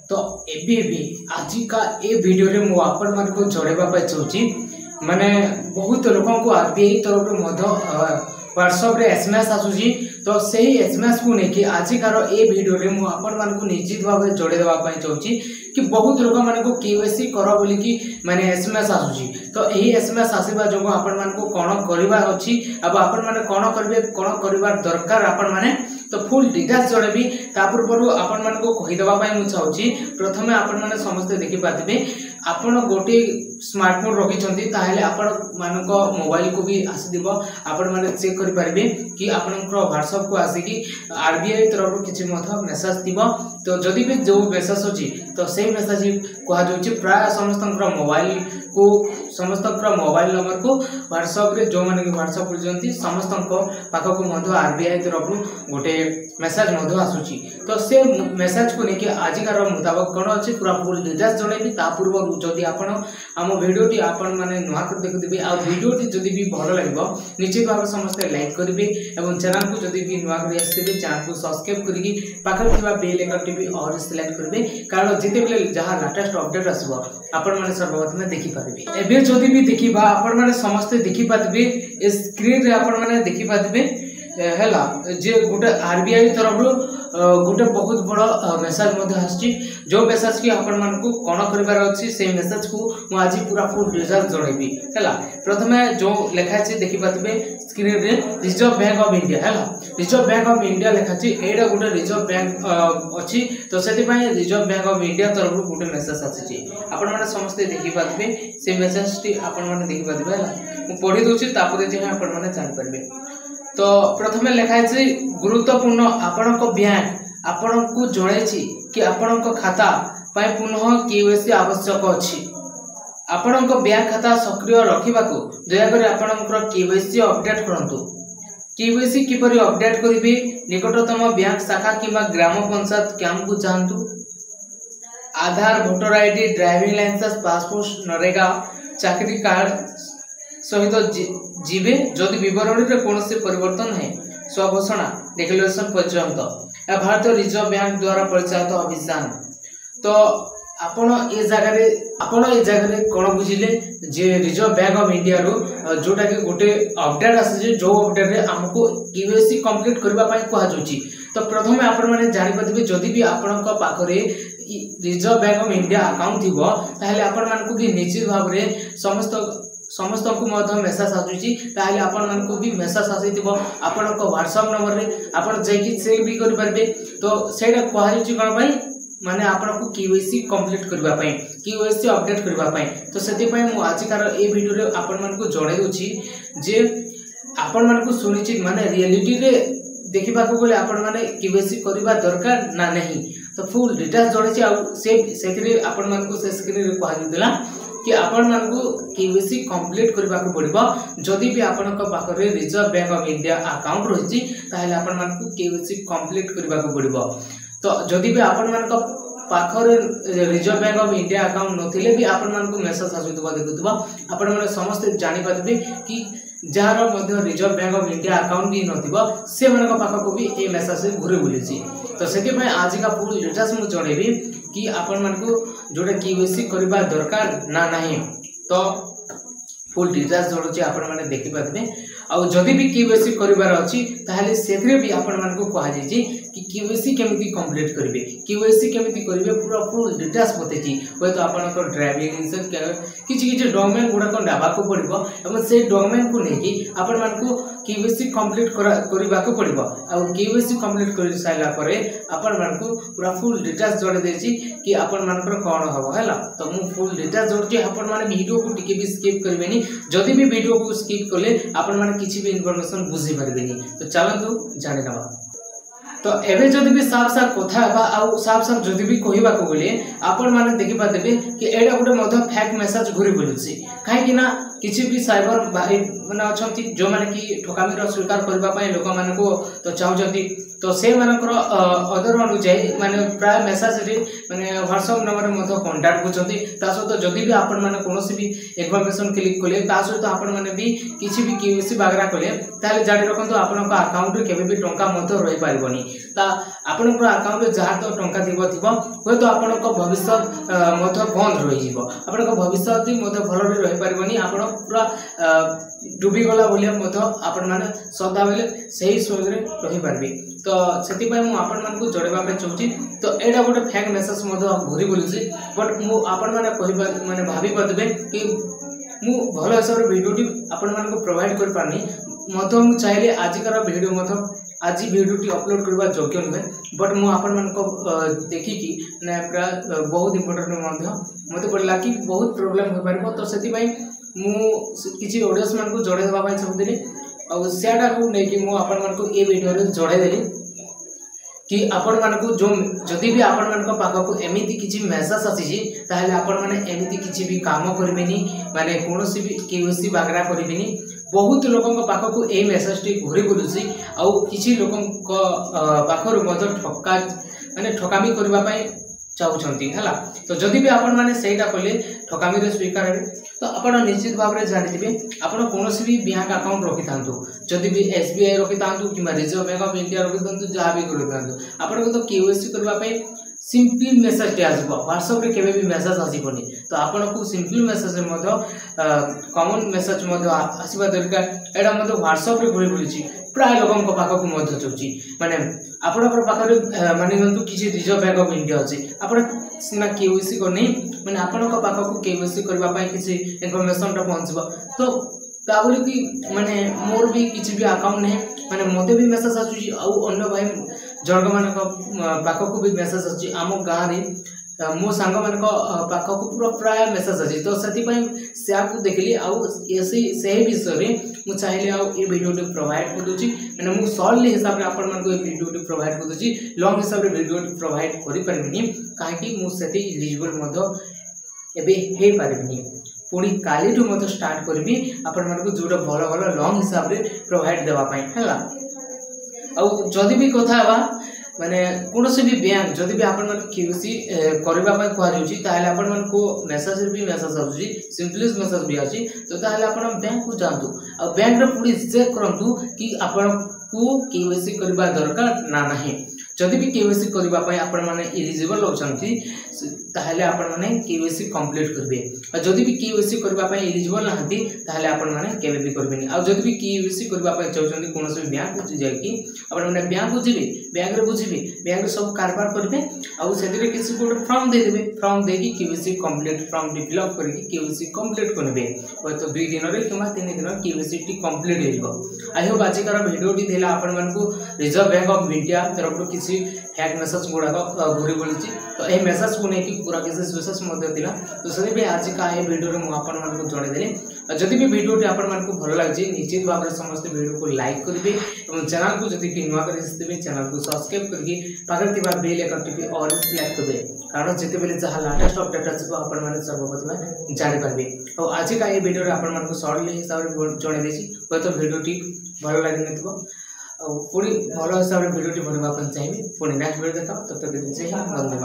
तो एबी भी आज का ए वीडियो रे मु आपण मन को जोड़ेबा पे चाहूची माने बहुत लोगों को आरबीआई तरफ व्हाट्सएप रे एसएमएस आसुची तो सही एसएमएस को लेके आजिकार ए वीडियो रे मु आपण मन को निश्चित भाव में जोड़े देबा पई चाहूची कि बहुत लोग मन को केवाईसी करो बोली कि माने एसएमएस आसुची तो एही एसएमएस आसीबा जोगो आपण मन को कोन करबा अछि अब आपण माने कोन करबे कोन करबार दरकार आपण माने तो फुल डिटेल्स जोड़ेबी ता पूर्व आपण मन को कहि देबा पई मु चाहूची प्रथमे आपण माने समस्त देखि पाथिबे आपण गोटे स्मार्टफोन रखिछंती ताहेले आपण मानको मोबाइल को भी आसी दिबो आपण माने चेक करि पारबे कि आपनकर व्हाट्सएप को आसी कि आरबीआई तरफ किछि मथ मेसेज दिबो तो जदि भी जो मेसेज अछि तो सेही मेसेज कहा जोछि प्राय समस्तकर मोबाइल को समस्तकर मोबाइल नंबर को व्हाट्सएप रे जो माने व्हाट्सएप करजंती समस्तको पाखो को मध आरबीआई तरफ गोटे मेसेज मध आसुची तो से मेसेज को लेके आजिकार मुताबिक कोन अछि पूरा फुल डिटेल्स जणैबी ता पूर्व जदि आपण आम वीडियोटी आपण माने नुआ कर देखुथिबे आ वीडियोटी जदि भी भलो लागबो निश्चित भाव समस्त लाइक करिवे एवं चैनल को जदि भी नुआ कर आस्थिबे चैनल को सब्सक्राइब करिकि पाखर थिबा बेल आइकन टीवी और सिलेक्ट करिवे कारण जेते बेले जहां लेटेस्ट अपडेट आसबो आपण माने सर्वप्रथम देखि पारिबे एबे जदि भी देखिबा आपण माने समस्त देखि पाथिबे स्क्रीन रे आपण माने देखि पाथिबे हैला जे गोटे आरबीआई तरफ गोटे बहुत बड़ा मेसेज मध्य आछि जो मेसेज की आपण मन को कोन करबार अछि से मेसेज को मु आज पूरा फुल डिटेल्स जणैबी हैला प्रथमे जो लेखा अछि देखि पाथिबे स्क्रीन रे रिजर्व बैंक ऑफ इंडिया हैला रिजर्व बैंक ऑफ इंडिया लेखा अछि एडा गोटे रिजर्व बैंक अछि तो सेति पय रिजर्व बैंक ऑफ इंडिया तरफ गोटे मेसेज आछि आपण माने समस्त देखि पाथिबे से मेसेज टी आपण माने देखि पाथिबे हैला मु पढि दोछि तापरे जे आपण माने जानि परबे तो प्रथमे लेखा अछि गुरुत्वपूर्ण आपणक बैंक आपणक जणैछि कि आपणक खाता पय पुनः केवाईसी आवश्यक अछि आपणक बैंक खाता सक्रिय रखिबाकू दया करी आपणक केवाईसी अपडेट करंतु केवाईसी किपरि अपडेट करिवे निकटतम बैंक शाखा किबा ग्राम पंचायत कैंप को जानतु Aadhaar voter ID driving licence passport NREGA चाकरी कार्ड सहित जीवे जदि विवरणी रे कोनोसी परिवर्तन है स्वघोषणा डिक्लेरेशन पर्यंत या भारतीय रिजर्व बैंक द्वारा परिचालित अभियान तो आपण ए जगह रे कोन बुझिले जे रिजर्व बैंक ऑफ इंडिया रो जोटा के गोटे अपडेट आसे जो अपडेट रे हमको केवाईसी कंप्लीट करबा पई कहा जोची तो प्रथमे आपण माने जानि पथिबे जदि भी आपनक पाखरे Reserve Bank of India account थिबो ताहेले आपण मान को भी निश्चित भाव रे समस्त को मध्य मेसेज आसुची ताहेले आपण मान को भी मेसेज आसीथिबो आपण को व्हाट्सएप नंबर रे आपण जेकी चेक भी कर परबे तो सेडा कहरिची कोन पई माने आपण को केवाईसी कंप्लीट करबा पई केवाईसी अपडेट करबा पई तो सेति पई मु आजिकार ए वीडियो रे आपण मान को जणाई दोछि जे आपण मान को सुनिचित माने रियलिटी रे देखिबा को बोले आपण माने केवाईसी करबा दरकार ना नहीं तो फुल डिटेल्स जणाई आ सेति आपण मान को से स्क्रीन रे कहि दिला कि आपण मान को केवाईसी कंप्लीट करबा को पड़िबो जदि भी आपण को पाखरे Reserve Bank of India account रहिछि ताहेले आपण मान को केवाईसी कंप्लीट करबा को पड़िबो तो जदि भी आपण मान को पाखरे Reserve Bank of India account नथिले भी आपण मान को मेसेज आसुतबा देखुतबा आपण माने समस्त जानि पाथिबे कि jar Madhya reserve Bank of India account भी नथिबो से मन को पाख को भी ए मेसेज घुरे बुलिछि तो सेके पय आज का फुल डिटेल्स मु जणेबी कि आपण मन को जोटा केवाईसी करबा दरकार ना नहीं तो फुल डिटेल्स जणुछि आपण माने देखि पाथिबे आ जदि भी केवाईसी करबार अछि ताहाले सेथरे भी आपण मान को कहा जायछि कि केवाईसी केमिति कंप्लीट करिवे केवाईसी केमिति करिवे पूरा फुल डिटेल्स बतेछि होय तो आपण को ड्राइविंग लाइसेंस किछि डॉक्यूमेंट गुडा को डाबा को पड़िबो एवं से डॉक्यूमेंट को लेकि आपण मान को केवाईसी कंप्लीट करबा को पड़िबो आ केवाईसी कंप्लीट कर साइला परे आपण मान को पूरा फुल डिटेल्स जोड़ देछि कि आपण मानकर कोन हबो हैला तो मु फुल डिटेल्स जोड़छि आपण माने वीडियो को टिके भी स्किप करबेनी जदि भी वीडियो को स्किप करले आपण माने किछि भी इंफॉर्मेशन बुझी परबेनी तो चलंतु जानि नबा तो एबे जदि भी साफ साफ कथा बा आ साफ साफ जदि भी कहिबा को बोले आपण माने देखि पादेबे कि एडा गुटे मध फेक मेसेज घुरी बोलुछि काहे कि ना किछि भी साइबर माने अछंती जो माने कि ठकामी रो स्वीकार करबा पय लोक माने को तो चाहउजंती तो से मानकर अदर अनुଯାयी माने प्राय मेसेज रे माने व्हाट्सएप नंबर मधो कांटेक्ट करछंती ता सहित जदि भी आपण माने कोनोसी भी इन्फॉर्मेशन क्लिक कले ता सहित आपण माने भी किछि भी केसी बागरा कले ताले जानि रखंतु आपनक अकाउंट रे केबे भी टंका मधो रहि पारिबोनी ता आपनक अकाउंट रे जहा तो टंका थिबो होय तो आपनक भविष्य मधो बंद रहि जिवो आपनक भविष्य मधो भलो रे रहि पारिबोनी आपण पूरा डूबी गला बोलिया मधो आपण माने सदा बेले सही सोच रे रहि पारबी तो सेति पय मु आपण मान को जोड़ेबा पे चाहूची तो एडा गोटे फेक मेसेज मधो घुरी बोलुची बट मु आपण माने कहिबा माने भाबी पदबे कि मु भलो हिसाब रे वीडियो टी आपण मान को प्रोवाइड कर पानी मधो मु चाहिले आजिकर वीडियो मधो आज वीडियो टी अपलोड करबा योग्य नुहे बट मु आपण मान को देखि कि ना बहुत इंपोर्टेंट मधो मते पडला कि बहुत प्रॉब्लम हो परबो तो सेति पय मु किछि ऑडियंस मान को जोड़े देबा पय चाहूदिनी और सेटा को नै कि मु आपण मान को ए वीडियो रे जोड़े देली कि आपण मान को जो जदि भी आपण मान को पाखा को एमिति किछि मेसेज आसी ताहले आपण माने एमिति किछि भी काम करबेनी माने कोनोसी भी केओसी बागरा करबेनी बहुत लोकन को पाखा को ए मेसेज टी घुरी बुलुसी आ किछि लोकन को पाखर मधो ठक्का माने ठकामी करबा पय चाहउछंती हला तो जदि भी आपण माने सेटा कले ठकामी रे स्वीकार हे तो आपण निश्चित भाव रे जानिथिबे आपण कोनोसी भी बैंक अकाउंट रखि थांतु जदि भी एसबीआई रखि थांतु किबा रिजर्व बैंक ऑफ इंडिया रखि थांतु जहा भी करि थांतु आपण को तो केवाईसी करबा पय सिंपली मेसेज टे आसबो व्हाट्सएप रे केबे भी मेसेज आसीबोनी तो आपण को सिंपली मेसेज रे मधो कॉमन मेसेज मधो आसीबा दरकार एडा मधो व्हाट्सएप रे घुरी बुलिची प्राय लोगन को पाखा को मधो चौची माने आपनकर पाखरे माने नंतु किछि रिजर्व बैंक ऑफ इंडिया अछि आपण सिना केवाईसी को नै माने आपनकर पाखा को केवाईसी करबा पय किछि इन्फॉर्मेशन टा पहुंचबो तो ताबोली कि माने मोर भी किछि भी अकाउंट नै माने मते भी मेसेज आछुची आ अन्य भाई जणक मान पाख को भी मेसेज आछी आम गाँव रे मो सांग मान पाख को पूरा प्राय मेसेज अच्छी तो से को देखली से विषय में मुझे चाहिए ये वीडियो प्रोवाइड कर दूसरी मैंने मुझे सर्टली हिसाब से आपण मान वीडियो प्रोवाइड कर दूसरी लॉन्ग हिसाब से वीडियो प्रोवाइड कर पारिनी कहीं मुझे एलिजिबल एबे पारिनी पुणी काली स्टार्ट करी आपण मान जो भल भल लॉन्ग हिसाब से प्रोवाइड देवाई है जदि भी कथा माने कोनोसी भी बैंक जदि भी आपण मन केसी करबा पय कहै जाउची ताले आपण मन को मेसेज भी मेसेज आउची सिंपली मेसेज भी आउची तो ताले आपण बैंक को जानतु आ बैंक रे पूरी चेक करंतु कि आपण को केसी करबा दरकार ना नाही जदि भी केवाईसी करबा पय आपण माने एलिजिबल होचंती ताहले आपण माने केवाईसी कंप्लीट करबे आ जदि भी केवाईसी करबा पय एलिजिबल नहंती ताहले आपण माने केबे भी करबेनी आ जदि भी केवाईसी करबा पय चाहउचंती कोनोसी बैंक को जाय कि आपण माने बैंक को जिबे बैंक रे बुझिबे बैंक रे सब कारबार करबे आ सेदिरे किसी को फॉर्म दे देबे फॉर्म देकी KYC complete form fill up करके केवाईसी कंप्लीट करबे होय तो 2 दिन रे किमा 3 दिन केवाईसी टी कंप्लीट हेबो आई होप आज का वीडियो टी देला आपण मन को रिजर्व बैंक ऑफ इंडिया तरफ हैक मेसेज गुड़ाक घूरी बोली तो ये मेसेज को लेकिन पूरा विशेष विशेष दिला तो सभी भी आज का ये वीडियो में मुझे जनईदेली जदि भी वीडियो आपण मानक भल लगे निश्चित भाव में समस्त वीडियो को लाइक करेंगे और चैनल को जब नुआ कर चैनल को सब्सक्राइब करके पाखे बेल आइकन टी ऑल सिलेक्ट करेंगे कारण जिते बेले जहाँ लाटेस्ट अपडेट आने सर्वप्रथम जानीपारे और आज का ये वीडियो आपण सर्टली हिसाब से जनईदे हे तो वीडियो टी भल लगे पुणी भल हिसाब से वीडियो बनवाई चाहिए पुणी नेक्स्ट वीडियो देखा तब तक जय हिंद।